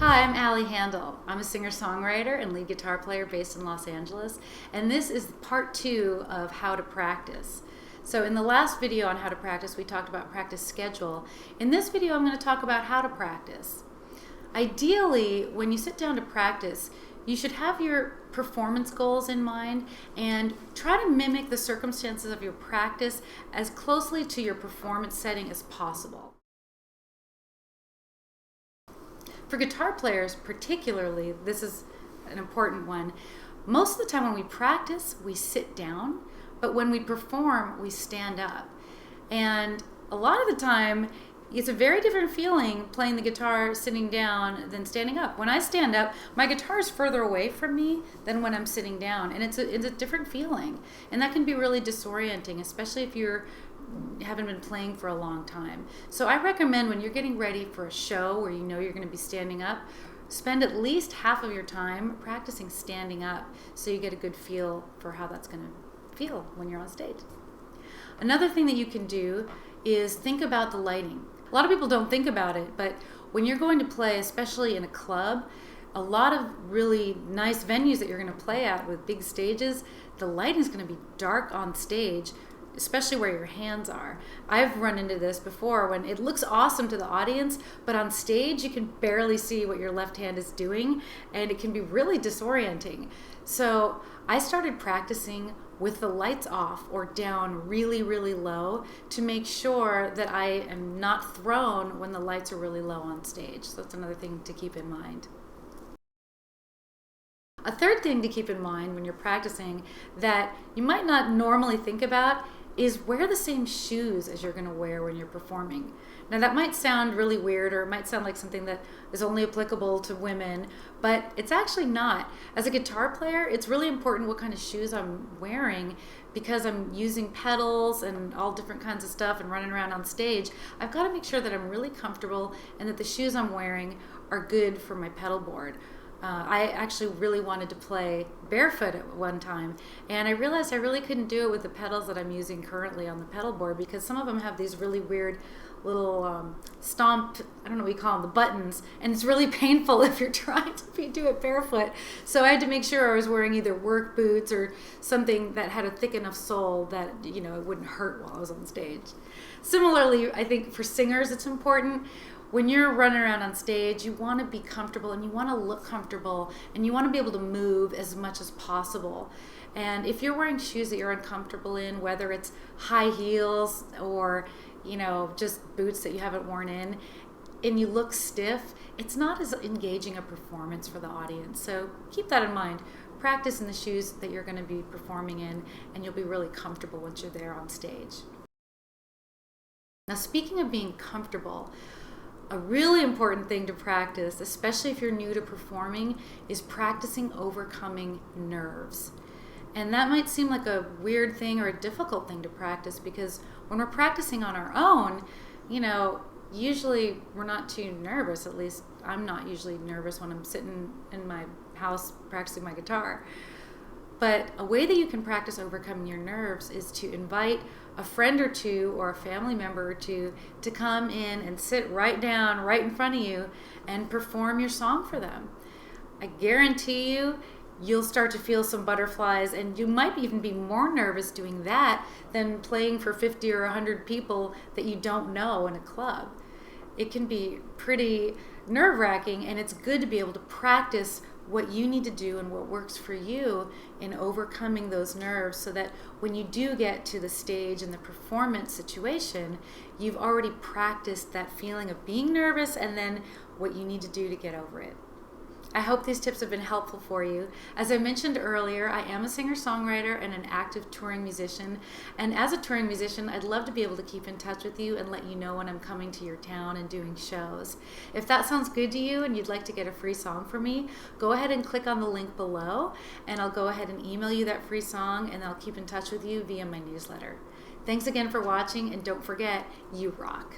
Hi, I'm Handal. I'm a singer-songwriter and lead guitar player based in Los Angeles, and this is part 2 of how to practice. So in the last video on how to practice, we talked about practice schedule. In this video, I'm going to talk about how to practice. Ideally, when you sit down to practice, you should have your performance goals in mind and try to mimic the circumstances of your practice as closely to your performance setting as possible. For guitar players particularly, this is an important one. Most of the time when we practice, we sit down, but when we perform, we stand up. And a lot of the time, it's a very different feeling playing the guitar sitting down than standing up. When I stand up, my guitar is further away from me than when I'm sitting down, and it's a different feeling. And that can be really disorienting, especially if you haven't been playing for a long time. So I recommend when you're getting ready for a show where you know you're going to be standing up, spend at least half of your time practicing standing up so you get a good feel for how that's going to feel when you're on stage. Another thing that you can do is think about the lighting. A lot of people don't think about it, but when you're going to play, especially in a club, a lot of really nice venues that you're going to play at with big stages, the lighting is going to be dark on stage, especially where your hands are. I've run into this before when it looks awesome to the audience, but on stage you can barely see what your left hand is doing, and it can be really disorienting. So I started practicing with the lights off or down really, really low to make sure that I am not thrown when the lights are really low on stage. So that's another thing to keep in mind. A third thing to keep in mind when you're practicing that you might not normally think about is wear the same shoes as you're going to wear when you're performing. Now that might sound really weird, or it might sound like something that is only applicable to women, but it's actually not. As a guitar player, it's really important what kind of shoes I'm wearing because I'm using pedals and all different kinds of stuff and running around on stage. I've got to make sure that I'm really comfortable and that the shoes I'm wearing are good for my pedal board. I actually really wanted to play barefoot at one time, and I realized I really couldn't do it with the pedals that I'm using currently on the pedal board because some of them have these really weird little stomp, I don't know what you call them, the buttons, and it's really painful if you're trying to do it barefoot. So I had to make sure I was wearing either work boots or something that had a thick enough sole that, you know, it wouldn't hurt while I was on stage. Similarly, I think for singers it's important. When you're running around on stage, you want to be comfortable and you want to look comfortable and you want to be able to move as much as possible. And if you're wearing shoes that you're uncomfortable in, whether it's high heels or, you know, just boots that you haven't worn in, and you look stiff, it's not as engaging a performance for the audience. So keep that in mind. Practice in the shoes that you're going to be performing in, and you'll be really comfortable once you're there on stage. Now, speaking of being comfortable, a really important thing to practice, especially if you're new to performing, is practicing overcoming nerves. And that might seem like a weird thing or a difficult thing to practice because when we're practicing on our own, you know, usually we're not too nervous. At least I'm not usually nervous when I'm sitting in my house practicing my guitar. But a way that you can practice overcoming your nerves is to invite a friend or two or a family member or two to come in and sit right down right in front of you and perform your song for them. I guarantee you'll start to feel some butterflies, and you might even be more nervous doing that than playing for 50 or 100 people that you don't know in a club. It can be pretty nerve-wracking, and it's good to be able to practice what you need to do and what works for you in overcoming those nerves so that when you do get to the stage and the performance situation, you've already practiced that feeling of being nervous and then what you need to do to get over it. I hope these tips have been helpful for you. As I mentioned earlier, I am a singer-songwriter and an active touring musician. And as a touring musician, I'd love to be able to keep in touch with you and let you know when I'm coming to your town and doing shows. If that sounds good to you and you'd like to get a free song from me, go ahead and click on the link below, and I'll go ahead and email you that free song, and I'll keep in touch with you via my newsletter. Thanks again for watching, and don't forget, you rock.